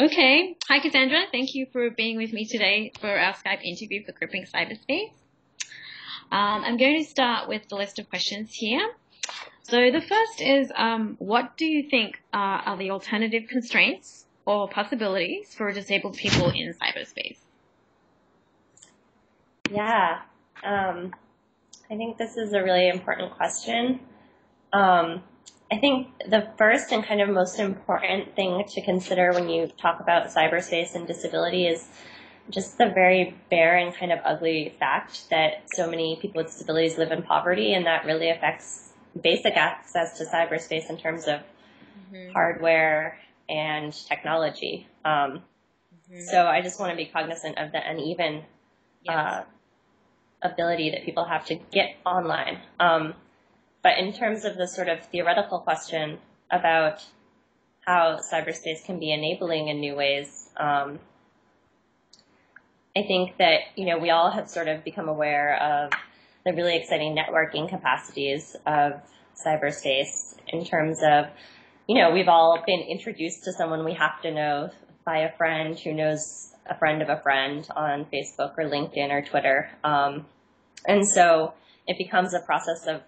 Okay. Hi, Cassandra. Thank you for being with me today for our Skype interview for Cripping Cyberspace. I'm going to start with the list of questions here. So the first is, what do you think are the alternative constraints or possibilities for disabled people in cyberspace? Yeah, I think this is a really important question. I think the first and kind of most important thing to consider when you talk about cyberspace and disability is just the very bare and kind of ugly fact that so many people with disabilities live in poverty, and that really affects basic access to cyberspace in terms of hardware and technology. So I just want to be cognizant of the uneven ability that people have to get online. But in terms of the sort of theoretical question about how cyberspace can be enabling in new ways, I think that, we all have sort of become aware of the really exciting networking capacities of cyberspace in terms of, we've all been introduced to someone we have to know by a friend who knows a friend of a friend on Facebook or LinkedIn or Twitter. And so it becomes a process of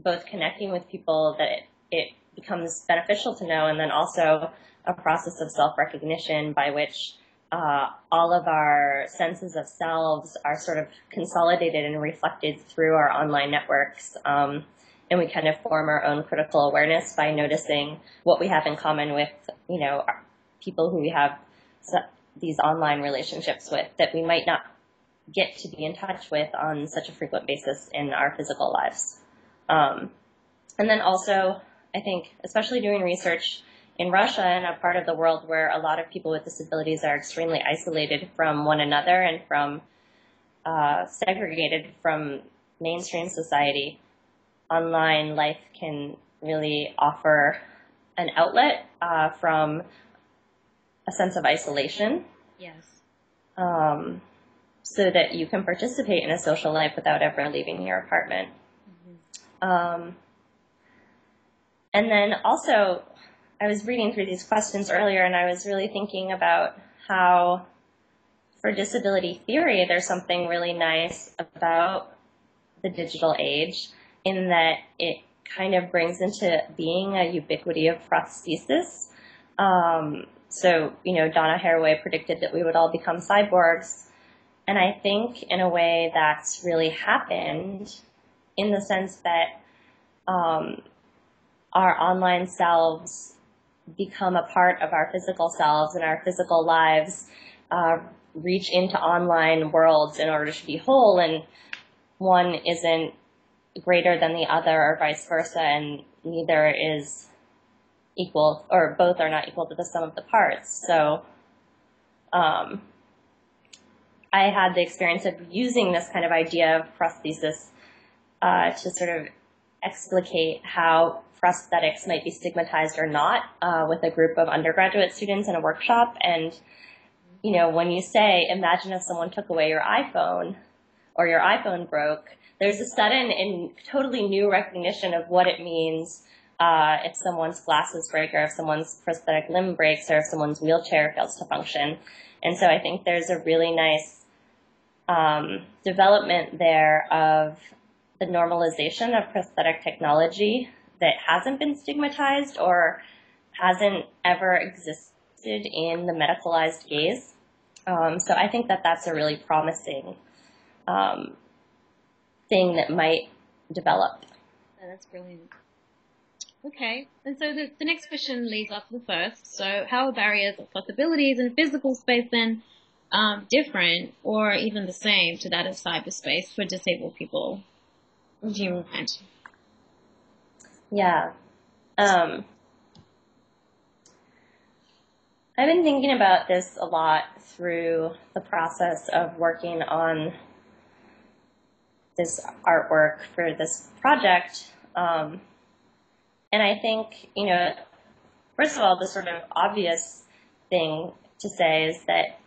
both connecting with people that it becomes beneficial to know, and then also a process of self-recognition by which all of our senses of selves are sort of consolidated and reflected through our online networks. And we kind of form our own critical awareness by noticing what we have in common with, people who we have these online relationships with that we might not get to be in touch with on such a frequent basis in our physical lives. And then also, I think, especially doing research in Russia and a part of the world where a lot of people with disabilities are extremely isolated from one another and from segregated from mainstream society, online life can really offer an outlet from a sense of isolation. Yes. So that you can participate in a social life without ever leaving your apartment. And then also, I was reading through these questions earlier, and I was really thinking about how, for disability theory, there's something really nice about the digital age in that it kind of brings into being a ubiquity of prosthesis. So, Donna Haraway predicted that we would all become cyborgs. And I think, in a way, that's really happened in the sense that our online selves become a part of our physical selves, and our physical lives reach into online worlds in order to be whole, and one isn't greater than the other or vice versa, and neither is equal, or both are not equal to the sum of the parts. So I had the experience of using this kind of idea of prosthesis to sort of explicate how prosthetics might be stigmatized or not with a group of undergraduate students in a workshop. And, when you say, imagine if someone took away your iPhone or your iPhone broke, there's a sudden and totally new recognition of what it means if someone's glasses break, or if someone's prosthetic limb breaks, or if someone's wheelchair fails to function. And so I think there's a really nice development there of the normalization of prosthetic technology that hasn't been stigmatized or hasn't ever existed in the medicalized gaze. So I think that that's a really promising thing that might develop. Oh, that's brilliant. Okay, and so the next question leads off the first. So how are barriers or possibilities in physical space then different or even the same to that of cyberspace for disabled people? Do you mind? Yeah. I've been thinking about this a lot through the process of working on this artwork for this project. And I think, first of all, the sort of obvious thing to say is that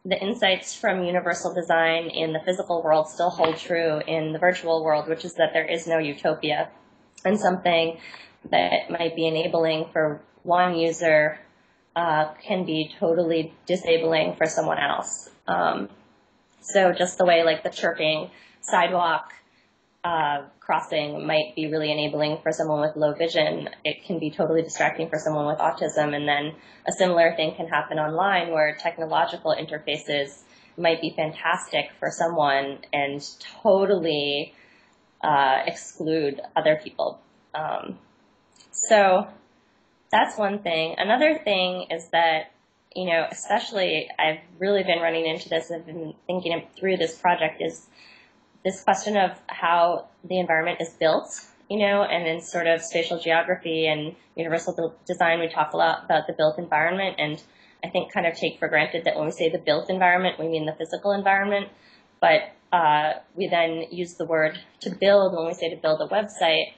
the insights from universal design in the physical world still hold true in the virtual world, which is that there is no utopia. And something that might be enabling for one user can be totally disabling for someone else. So just the way like the chirping sidewalk crossing might be really enabling for someone with low vision, it can be totally distracting for someone with autism. And then a similar thing can happen online where technological interfaces might be fantastic for someone and totally exclude other people. So that's one thing. Another thing is that, you know, especially I've really been running into this, I've been thinking through this project, is this question of how the environment is built, you know, and in sort of spatial geography and universal design, we talk a lot about the built environment, and I think kind of take for granted that when we say the built environment, we mean the physical environment, but we then use the word to build when we say to build a website,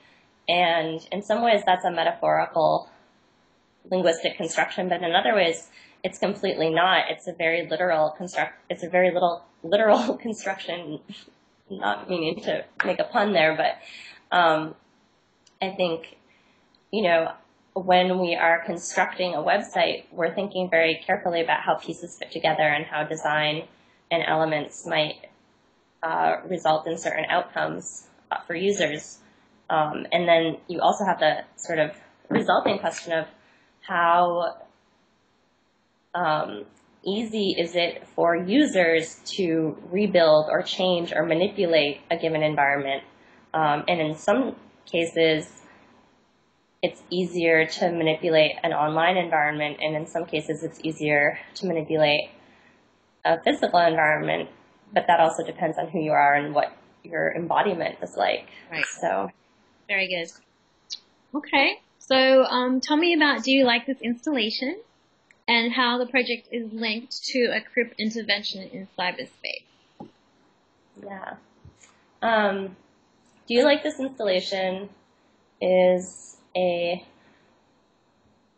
and in some ways that's a metaphorical linguistic construction, but in other ways it's completely not. It's a very literal literal construction. Not meaning to make a pun there, but I think, you know, when we are constructing a website, we're thinking very carefully about how pieces fit together and how design and elements might result in certain outcomes for users. And then you also have the sort of resulting question of how easy is it for users to rebuild or change or manipulate a given environment? And in some cases, it's easier to manipulate an online environment, and in some cases, it's easier to manipulate a physical environment, but that also depends on who you are and what your embodiment is like. Right. So, very good. Okay. So tell me about, do you like this installation and how the project is linked to a CRIP intervention in cyberspace? Yeah. Do you like this installation is a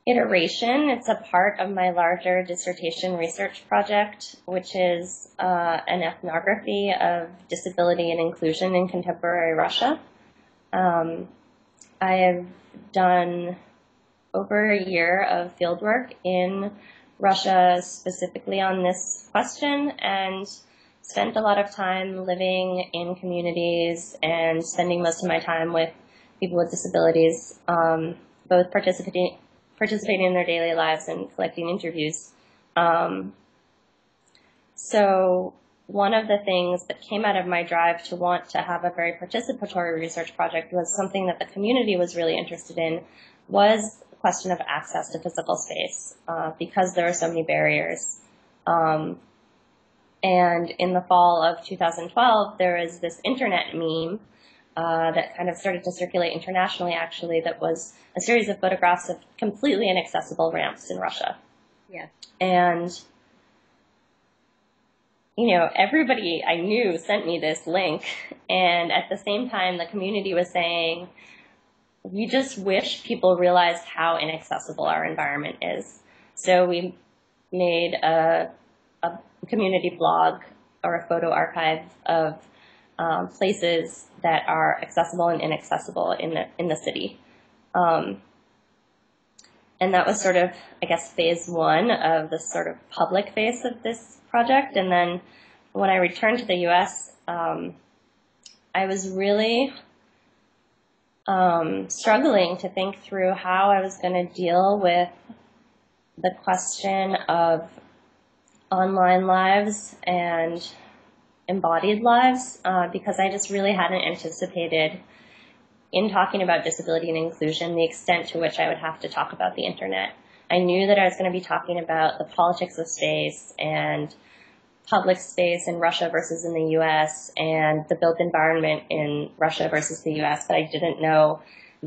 iteration. It's a part of my larger dissertation research project, which is an ethnography of disability and inclusion in contemporary Russia. I have done over a year of fieldwork in Russia specifically on this question, and spent a lot of time living in communities and spending most of my time with people with disabilities, both participating in their daily lives and collecting interviews. So one of the things that came out of my drive to want to have a very participatory research project was something that the community was really interested in, was the question of access to physical space, because there are so many barriers. And in the fall of 2012, there was this internet meme that kind of started to circulate internationally, actually, that was a series of photographs of completely inaccessible ramps in Russia. Yeah. And, you know, everybody I knew sent me this link, and at the same time, the community was saying, we just wish people realized how inaccessible our environment is. So we made a community blog or a photo archive of places that are accessible and inaccessible in the city. And that was sort of, I guess, phase one of the sort of public phase of this project. And then when I returned to the U.S., I was really struggling to think through how I was going to deal with the question of online lives and embodied lives, because I just really hadn't anticipated, in talking about disability and inclusion, the extent to which I would have to talk about the internet. I knew that I was going to be talking about the politics of space and public space in Russia versus in the U.S. and the built environment in Russia versus the U.S., but I didn't know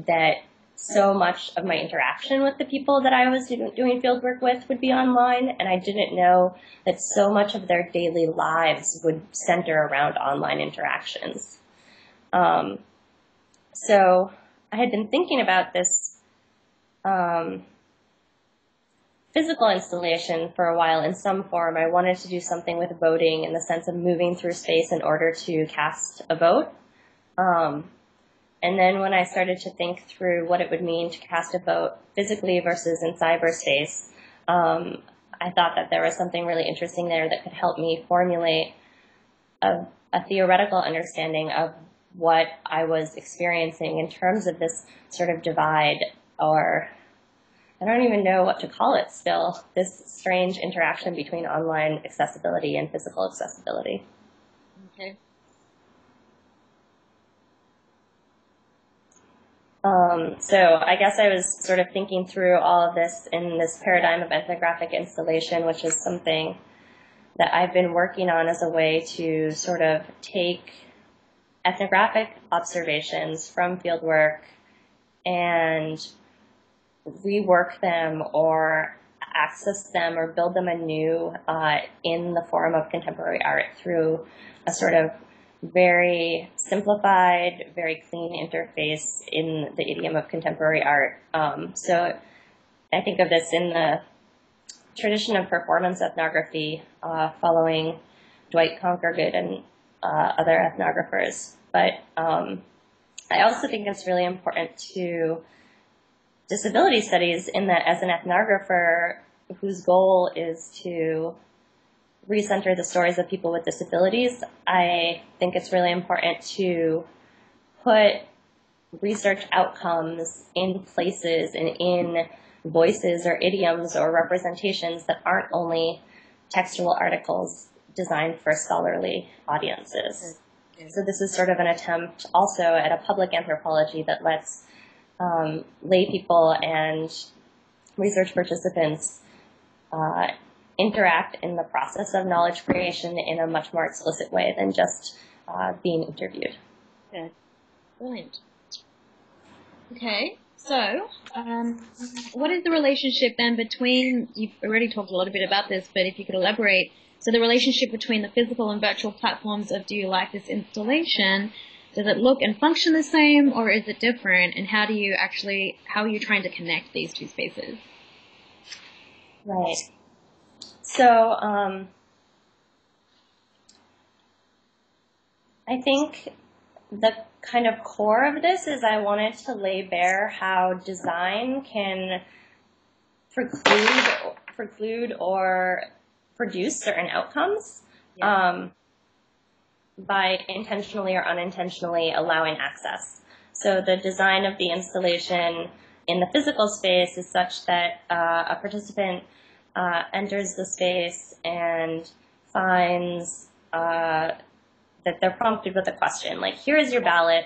that so much of my interaction with the people that I was doing fieldwork with would be online, and I didn't know that so much of their daily lives would center around online interactions. So I had been thinking about this physical installation for a while in some form. I wanted to do something with voting in the sense of moving through space in order to cast a vote. And then when I started to think through what it would mean to cast a vote physically versus in cyberspace, I thought that there was something really interesting there that could help me formulate a theoretical understanding of what I was experiencing in terms of this sort of divide, or I don't even know what to call it still, this strange interaction between online accessibility and physical accessibility. Okay. So I guess I was sort of thinking through all of this in this paradigm of ethnographic installation, which is something that I've been working on as a way to sort of take ethnographic observations from fieldwork and rework them or access them or build them anew in the form of contemporary art through a sort of very simplified, very clean interface in the idiom of contemporary art. So I think of this in the tradition of performance ethnography, following Dwight Conkergood and other ethnographers. But I also think it's really important to disability studies in that as an ethnographer whose goal is to recenter the stories of people with disabilities, I think it's really important to put research outcomes in places and in voices or idioms or representations that aren't only textual articles designed for scholarly audiences. So this is sort of an attempt also at a public anthropology that lets lay people and research participants interact in the process of knowledge creation in a much more explicit way than just being interviewed. Yeah, brilliant. Okay, so what is the relationship then between, you've already talked a little bit about this, but if you could elaborate, so the relationship between the physical and virtual platforms of Do You Like This Installation, does it look and function the same, or is it different, and how are you trying to connect these two spaces? Right. So I think the kind of core of this is I wanted to lay bare how design can preclude or produce certain outcomes by intentionally or unintentionally allowing access. So the design of the installation in the physical space is such that a participant enters the space and finds that they're prompted with a question, like, here is your ballot.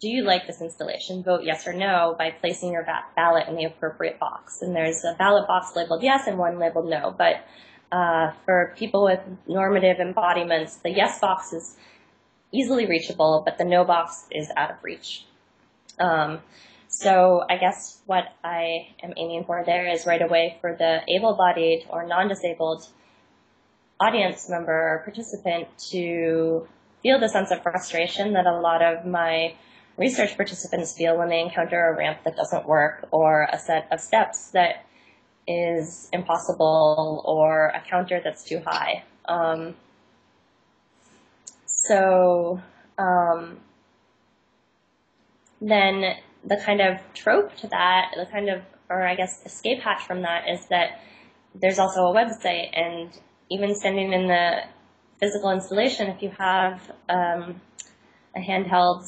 Do you like this installation? Vote yes or no by placing your ballot in the appropriate box. And there's a ballot box labeled yes and one labeled no. But for people with normative embodiments, the yes box is easily reachable, but the no box is out of reach. So I guess what I am aiming for there is right away for the able-bodied or non-disabled audience member or participant to feel the sense of frustration that a lot of my research participants feel when they encounter a ramp that doesn't work or a set of steps that is impossible or a counter that's too high. Then the kind of trope to that, the kind of, or I guess escape hatch from that is that there's also a website, and even standing in the physical installation, if you have a handheld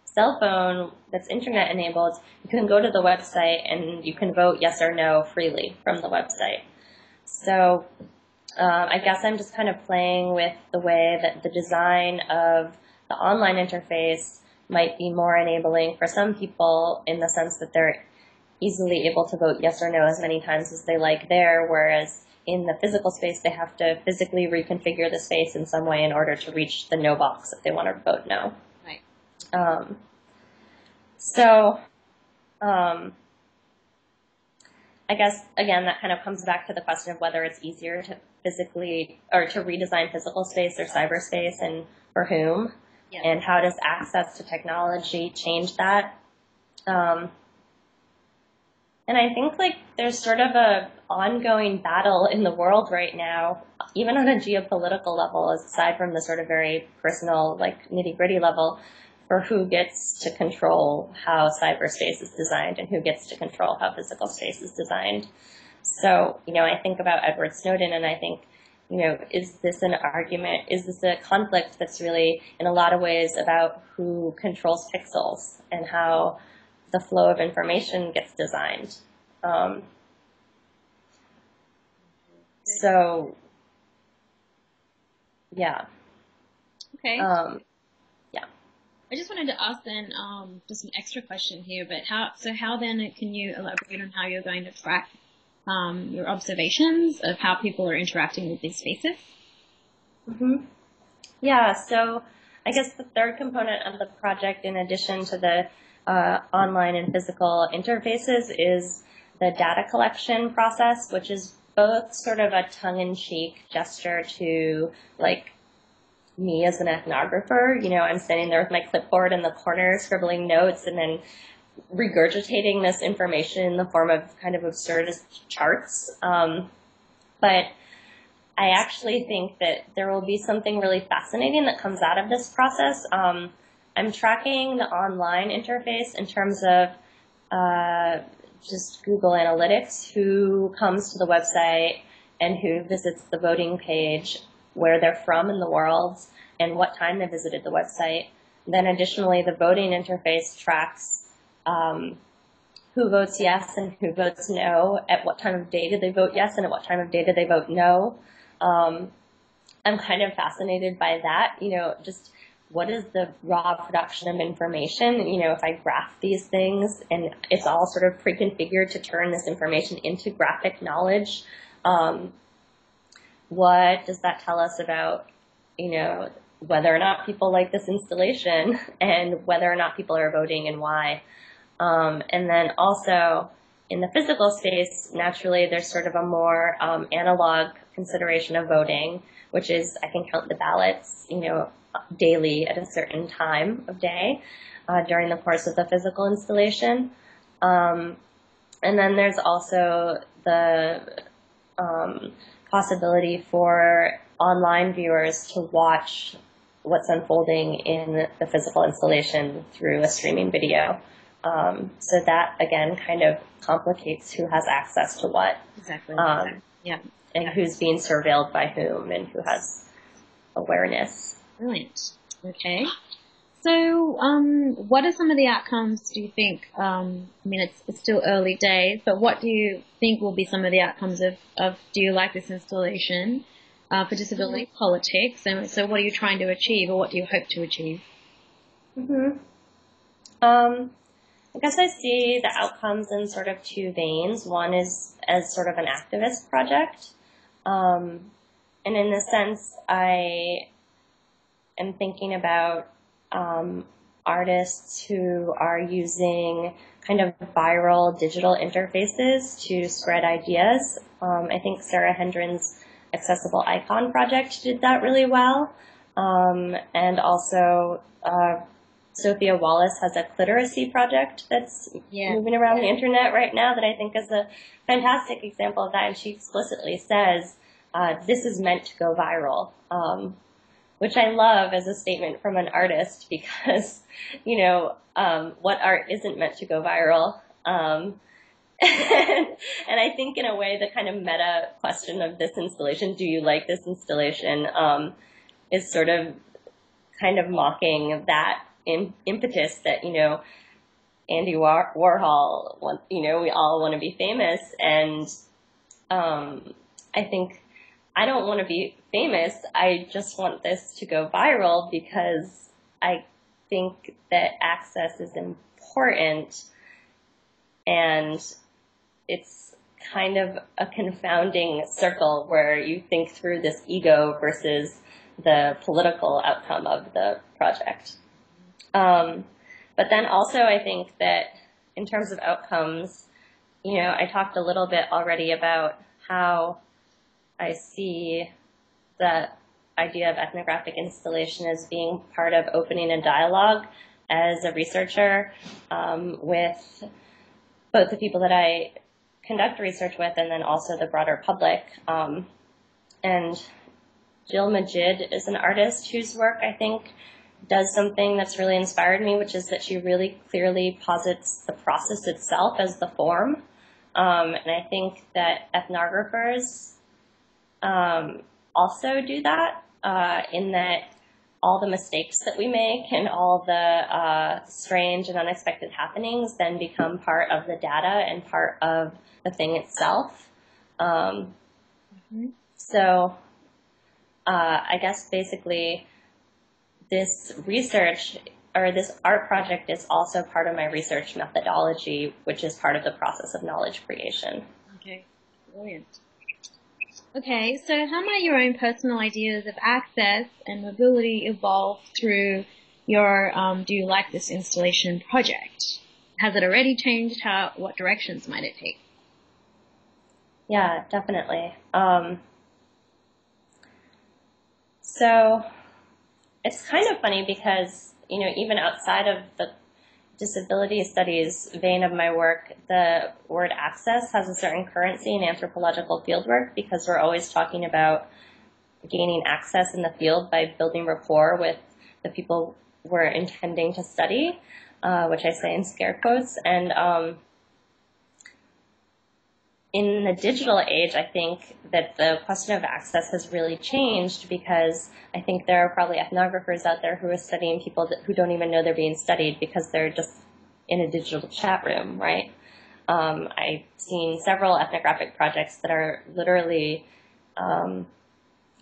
cell phone that's internet enabled, you can go to the website and you can vote yes or no freely from the website. So I guess I'm just kind of playing with the way that the design of the online interface might be more enabling for some people in the sense that they're easily able to vote yes or no as many times as they like there, whereas in the physical space they have to physically reconfigure the space in some way in order to reach the no box if they want to vote no. Right. I guess, again, that kind of comes back to the question of whether it's easier to physically or to redesign physical space or cyberspace, and for whom, and how does access to technology change that. And I think there's sort of a ongoing battle in the world right now, even on a geopolitical level, aside from the sort of very personal, nitty-gritty level, for who gets to control how cyberspace is designed and who gets to control how physical space is designed. So, I think about Edward Snowden and I think, is this an argument? Is this a conflict that's really, in a lot of ways, about who controls pixels and how the flow of information gets designed? So, yeah. Okay. Yeah. I just wanted to ask then, just an extra question here, but how then can you elaborate on how you're going to track your observations of how people are interacting with these spaces? Mm-hmm. Yeah, so I guess the third component of the project, in addition to the online and physical interfaces, is the data collection process, which is both sort of a tongue-in-cheek gesture to, like, me as an ethnographer. I'm standing there with my clipboard in the corner, scribbling notes, and then regurgitating this information in the form of kind of absurdist charts. But I actually think that there will be something really fascinating that comes out of this process. I'm tracking the online interface in terms of just Google Analytics, who comes to the website and who visits the voting page, where they're from in the world, and what time they visited the website. Then additionally, the voting interface tracks who votes yes and who votes no, at what time of day did they vote yes, and at what time of day did they vote no. I'm kind of fascinated by that, just what is the raw production of information, if I graph these things and it's all sort of pre-configured to turn this information into graphic knowledge. What does that tell us about, whether or not people like this installation and whether or not people are voting and why? And then also in the physical space, naturally, there's sort of a more analog consideration of voting, which is I can count the ballots, daily at a certain time of day during the course of the physical installation. And then there's also the possibility for online viewers to watch what's unfolding in the physical installation through a streaming video. So that, again, kind of complicates who has access to what. Exactly. Yeah. And who's being surveilled by whom and who has awareness. Brilliant. Okay. So what are some of the outcomes, do you think? It's still early days, but what do you think will be some of the outcomes of do you like this installation for disability politics? And so what are you trying to achieve, or what do you hope to achieve? I guess I see the outcomes in sort of two veins. One is as sort of an activist project. And in this sense, I am thinking about artists who are using kind of viral digital interfaces to spread ideas. I think Sarah Hendren's Accessible Icon project did that really well. And also Sophia Wallace has a Cliteracy project that's moving around the internet right now that I think is a fantastic example of that. And she explicitly says, this is meant to go viral, which I love as a statement from an artist because, what art isn't meant to go viral? And I think in a way the kind of meta question of this installation, do you like this installation, is sort of kind of mocking that impetus that, Andy Warhol, we all want to be famous. And I think I don't want to be famous. I just want this to go viral because I think that access is important. And it's kind of a confounding circle where you think through this ego versus the political outcome of the project. But then also I think that in terms of outcomes, I talked a little bit already about how I see the idea of ethnographic installation as being part of opening a dialogue as a researcher with both the people that I conduct research with and then also the broader public. And Jill Majid is an artist whose work I think does something that's really inspired me, which is that she really clearly posits the process itself as the form. And I think that ethnographers also do that, in that all the mistakes that we make and all the strange and unexpected happenings then become part of the data and part of the thing itself. So I guess basically this research or this art project is also part of my research methodology, which is part of the process of knowledge creation. Okay, brilliant. Okay, so how might your own personal ideas of access and mobility evolve through your Do You Like This installation project? Has it already changed? What directions might it take? Yeah, definitely. So it's kind of funny because, even outside of the disability studies vein of my work, the word access has a certain currency in anthropological fieldwork because we're always talking about gaining access in the field by building rapport with the people we're intending to study, which I say in scare quotes. And in the digital age, I think that the question of access has really changed because I think there are probably ethnographers out there who are studying people who don't even know they're being studied because they're just in a digital chat room, right? I've seen several ethnographic projects that are literally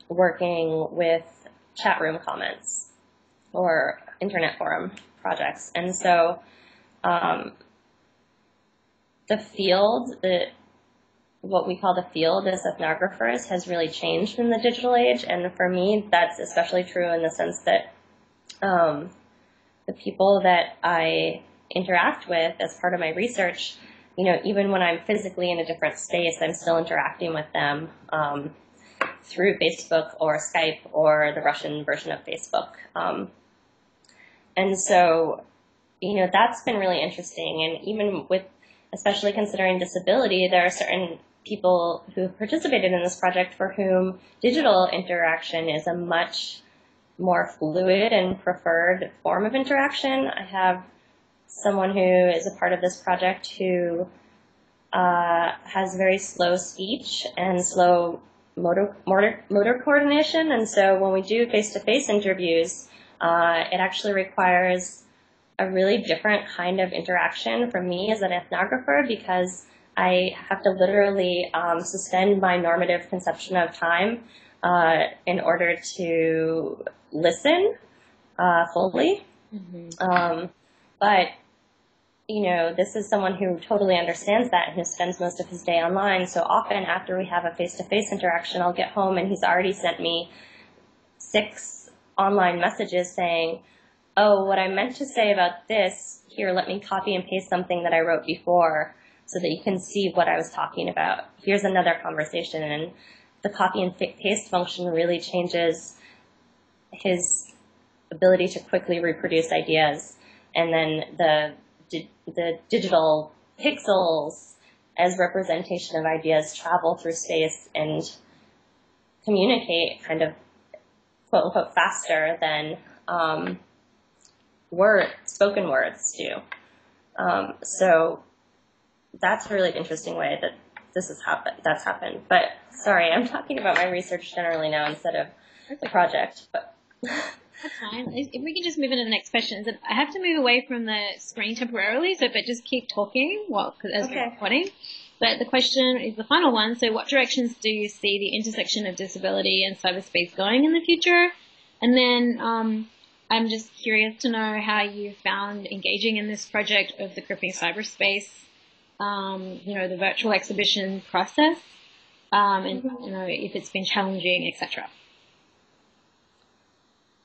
working with chat room comments or internet forum projects. And so the field, what we call the field as ethnographers has really changed in the digital age. And for me, that's especially true in the sense that the people that I interact with as part of my research, even when I'm physically in a different space, I'm still interacting with them through Facebook or Skype or the Russian version of Facebook. And so, that's been really interesting. And even with, especially considering disability, there are certain people who have participated in this project for whom digital interaction is a much more fluid and preferred form of interaction. I have someone who is a part of this project who has very slow speech and slow motor coordination. And so when we do face-to-face interviews, it actually requires a really different kind of interaction for me as an ethnographer because I have to literally suspend my normative conception of time in order to listen fully. Mm-hmm. But, this is someone who totally understands that and who spends most of his day online. So often after we have a face-to-face interaction, I'll get home and he's already sent me 6 online messages saying, oh, what I meant to say about this, here, let me copy and paste something that I wrote before so that you can see what I was talking about. Here's another conversation. And the copy and paste function really changes his ability to quickly reproduce ideas. And then the digital pixels as representation of ideas travel through space and communicate kind of quote unquote faster than spoken words do. So that's a really interesting way that that's happened. But sorry, I'm talking about my research generally now instead of the project. But that's fine. If we can just move into the next question. I have to move away from the screen temporarily, but just keep talking as we're recording. But the question is the final one. So what directions do you see the intersection of disability and cyberspace going in the future? And then I'm just curious to know how you found engaging in this project of the Cripping Cyberspace, the virtual exhibition process, and if it's been challenging, etc.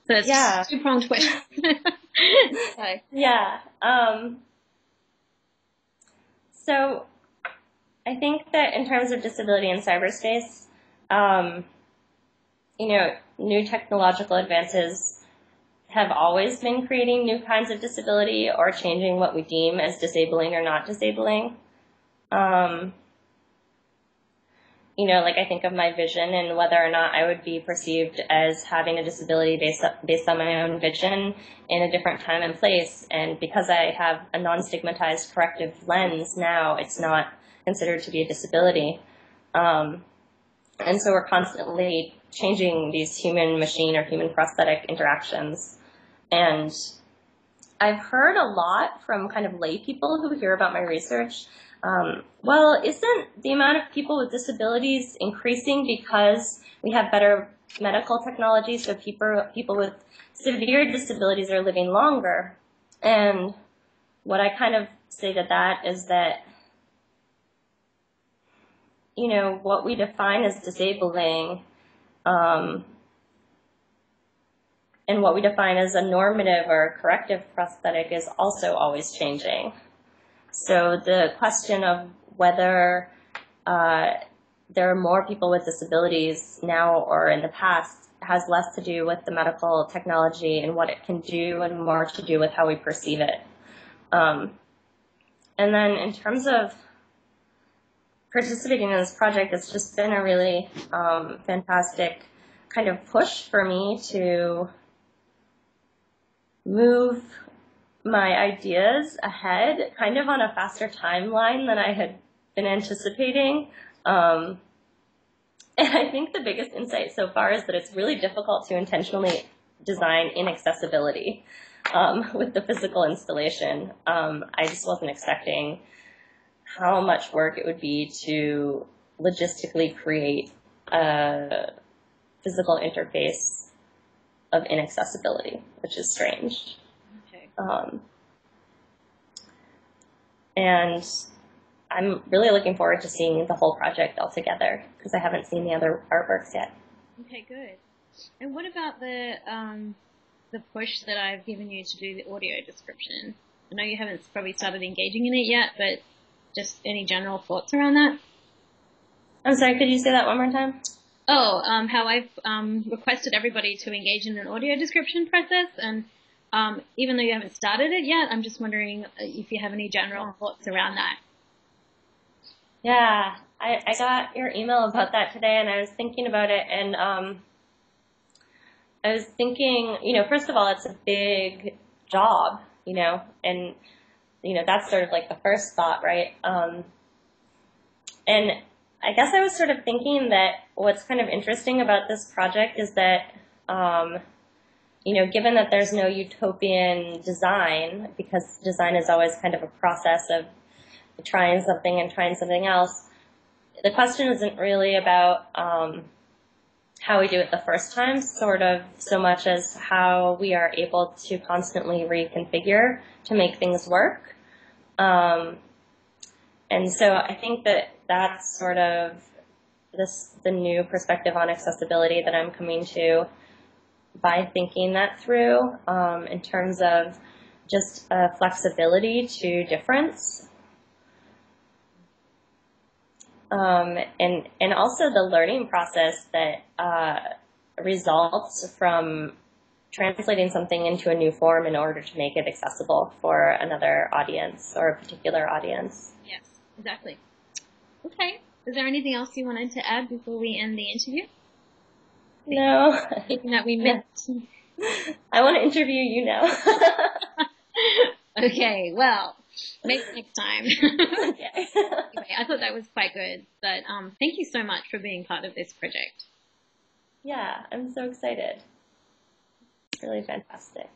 So it's a two-pronged question. Yeah. So I think that in terms of disability in cyberspace, new technological advances have always been creating new kinds of disability or changing what we deem as disabling or not disabling. I think of my vision and whether or not I would be perceived as having a disability based on my own vision in a different time and place. And because I have a non-stigmatized corrective lens now, it's not considered to be a disability. And so we're constantly changing these human-machine or human-prosthetic interactions. And I've heard a lot from kind of lay people who hear about my research. Well, isn't the amount of people with disabilities increasing because we have better medical technology, so people with severe disabilities are living longer? And what I kind of say to that is that, you know, what we define as disabling and what we define as a normative or corrective prosthetic is also always changing. So the question of whether there are more people with disabilities now or in the past has less to do with the medical technology and what it can do and more to do with how we perceive it. And then in terms of participating in this project, it's just been a really fantastic kind of push for me to move my ideas ahead kind of on a faster timeline than I had been anticipating. And I think the biggest insight so far is that it's really difficult to intentionally design inaccessibility with the physical installation. I just wasn't expecting how much work it would be to logistically create a physical interface of inaccessibility, which is strange. Okay. And I'm really looking forward to seeing the whole project all together because I haven't seen the other artworks yet. Okay, good. And what about the push that I've given you to do the audio description? I know you haven't probably started engaging in it yet, but just any general thoughts around that? I'm sorry, could you say that one more time? Oh, how I've requested everybody to engage in an audio description process, and even though you haven't started it yet, I'm just wondering if you have any general thoughts around that. Yeah, I got your email about that today, and I was thinking about it, and I was thinking, you know, first of all, it's a big job, you know, and, you know, that's sort of like the first thought, right? And I guess I was sort of thinking that what's kind of interesting about this project is that, you know, given that there's no utopian design, because design is always kind of a process of trying something and trying something else, the question isn't really about how we do it the first time, sort of so much as how we are able to constantly reconfigure to make things work. And so I think that that's sort of the new perspective on accessibility that I'm coming to by thinking that through in terms of just flexibility to difference. And also the learning process that results from translating something into a new form in order to make it accessible for another audience or a particular audience. Yes, exactly. Okay. Is there anything else you wanted to add before we end the interview? No. Anything that we missed? I want to interview you now. Okay, well, maybe next time. Okay. Anyway, I thought that was quite good. But thank you so much for being part of this project. Yeah, I'm so excited. It's really fantastic.